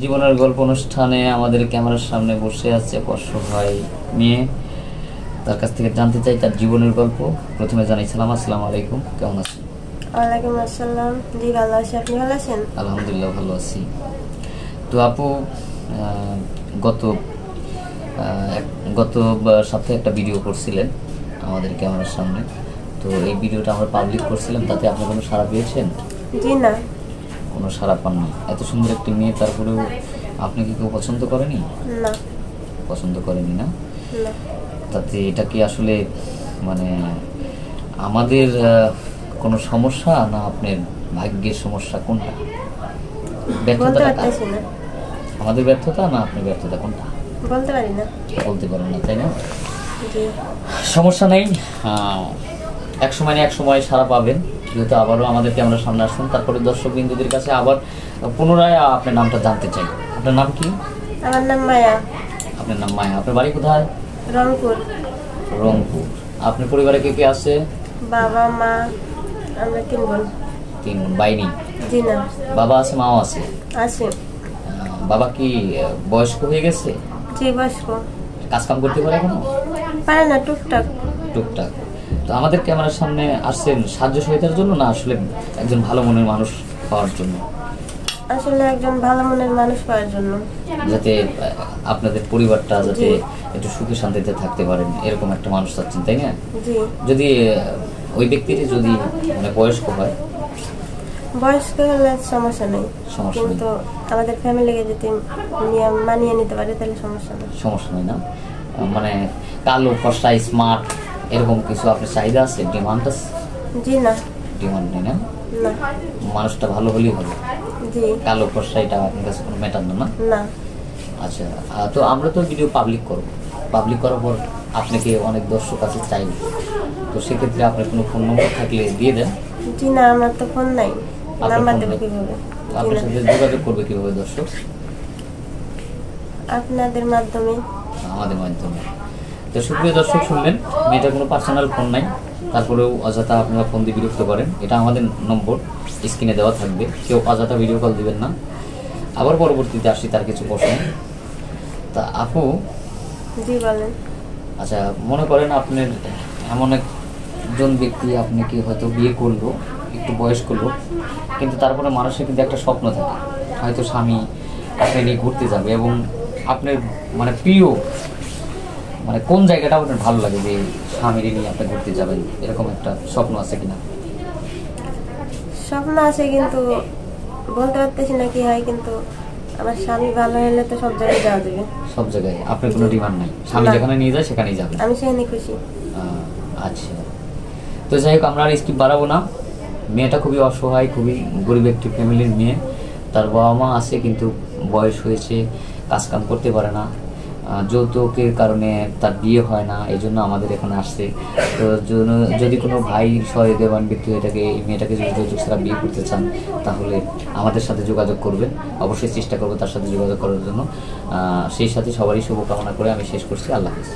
জীবনের গল্প অনুষ্ঠানে আমাদের ক্যামেরার সামনে বসে আছে অসহায় মেয়ে। তার কাছ থেকে জানতে চাই তার জীবনের গল্প। প্রথমে জানাই সালাম, আসসালামু আলাইকুম, কেমন আছেন? ওয়ালাইকুম আসসালাম। জি ভালো আছি, আপনি ভালো আছেন? আলহামদুলিল্লাহ ভালো আছি। তো আপু, গত সপ্তাহে একটা ভিডিও করছিলেন আমাদের ক্যামেরার সামনে। তো এই ভিডিওটা আমরা পাবলিক করছিলাম, তাতে আপনি কোনো সাড়া পেয়েছেন? জি না, কোনো সাড়া পাননি। এত সুন্দর একটি মেয়ে, তারপরেও আপনি কি কেউ পছন্দ করেনি? না পছন্দ করেনি না? না, তাতে এটা কি আসলে মানে আমাদের কোনো সমস্যা, না আপনার ভাগ্যের সমস্যা? কোনটা বলতে ব্যর্থতা? পারতেছি না। আমাদের ব্যর্থতা না আপনার ব্যর্থতা, কোনটা বলতে পারি না। বলতে পারেন না, তাই না? জি সমস্যা নেই, এক সময় না এক সময় সারা পাবেন। যেহেতু আবারও আমাদের ক্যামেরার সামনে আসছেন, তারপরে দর্শক বিন্দুদের কাছে আবার পুনরায় আপনার নামটা জানতে চাই। আপনার নাম কি? আমার নাম মায়া। আপনার নাম মায়া। আপনার বাড়ি কোথায়? রংপুর। রংপুর। আপনার পরিবারে কে কে আছে? বাবা মা, আমরা 3 বোন। 3 বোন। বাইনি? জি না, বাবা আছে, মাও আছে? আছে। বাবা কি বয়স্ক হয়ে গেছে? জি বয়স্ক। কাজ কাম করতে পারে এখনো? পারে না, টুকটাক। টুকটাক। তো আমাদের ক্যামেরার সামনে আসছেন সাহায্য সহায়তার জন্য, না আসলে একজন ভালো মনের মানুষ পাওয়ার জন্য? আসলে একজন ভালো মনের মানুষ পাওয়ার জন্য, যাতে আপনাদের পরিবারটা যাতে একটু সুখে শান্তিতে থাকতে পারেন, এরকম একটা মানুষ চাচ্ছেন, তাই না? জি। যদি ওই ব্যক্তিটি যদি মানে বয়স্ক হয়? বয়স্ক হলে সমস্যা নেই, সমস্যা নেই। কিন্তু আমাদের ফ্যামিলিকে যদি মানিয়ে নিতে পারে তাহলে সমস্যা নেই। সমস্যা নেই না? মানে কালো, ফর্সা, স্মার্ট এরকম কিছু আপনার চাহিদা আছে, ডিমান্ড আছে? জি না। ডিমান্ড নেই না? না। মানুষটা ভালো হলেই হবে। জি কালো, ফর্সা এটা আপনার কাছে কোনো ম্যাটার না? না। আচ্ছা, তো আমরা তো ভিডিও পাবলিক করব। পাবলিক করার পর আপনাকে অনেক দর্শক আছে চাইবে, তো সেক্ষেত্রে আপনার কোনো ফোন নম্বর থাকলে দিয়ে দেন। জি না, আমার তো ফোন নাই, আপনার নাম্বার ফোন দেবো নেই? কিভাবে? আপনার সাথে যোগাযোগ করবে কিভাবে দর্শক? আপনাদের মাধ্যমে। আমাদের মাধ্যমে। তো সুপ্রিয় দর্শক, শুনলেন, মেয়েটার কোনো পার্সোনাল ফোন নাই, তারপরেও অযথা আপনারা ফোন দিয়ে বিরক্ত করেন। এটা আমাদের নম্বর স্ক্রিনে দেওয়া থাকবে, কেউ অযথা ভিডিও কল দিবেন না। আবার পরবর্তীতে আসি তার কিছু প্রশ্ন। তা আপু, জি বলেন। আচ্ছা, মনে করেন আপনার এমন একজন ব্যক্তি আপনাকে হয়তো বিয়ে করলো, একটু বয়স্ক লোক, কিন্তু তারপরে মানুষের কিন্তু একটা স্বপ্ন থাকে, হয়তো স্বামী আপনি নিয়ে ঘুরতে যাবে, এবং আপনার মানে প্রিয় মানে কোন জায়গাটা আপনার ভালো লাগে যে স্বামীর নিয়ে আপনি ঘুরতে যাবেন, এরকম একটা স্বপ্ন আছে কিনা? স্বপ্ন আছে, কিন্তু বলতে পারতেছি না কি হয়। কিন্তু আমার স্বামী ভালো হলে তো সব জায়গায় যাওয়া যাবে। সব জায়গায় আপনার কোনো ডিমান্ড নাই, স্বামী যেখানে নিয়ে যায় সেখানেই যাবেন? আমি সেখানে খুশি। আচ্ছা, তো যাই হোক, আমরা আর স্কিপ বাড়াবো না। মেয়েটা খুবই অসহায়, খুবই গরিব একটি ফ্যামিলির মেয়ে। তার বাবা মা আছে, কিন্তু বয়স হয়েছে, কাজ কাম করতে পারে না, যৌতুকের কারণে তার বিয়ে হয় না, এই জন্য আমাদের এখানে আসছে। তো যদি কোনো ভাই সহৃদয়বান ব্যক্তি এটাকে, এই মেয়েটাকে যদি যৌতুক ছাড়া বিয়ে করতে চান, তাহলে আমাদের সাথে যোগাযোগ করবেন। অবশ্যই চেষ্টা করবো তার সাথে যোগাযোগ করার জন্য। সেই সাথে সবারই শুভকামনা করে আমি শেষ করছি। আল্লাহ হাফেজ।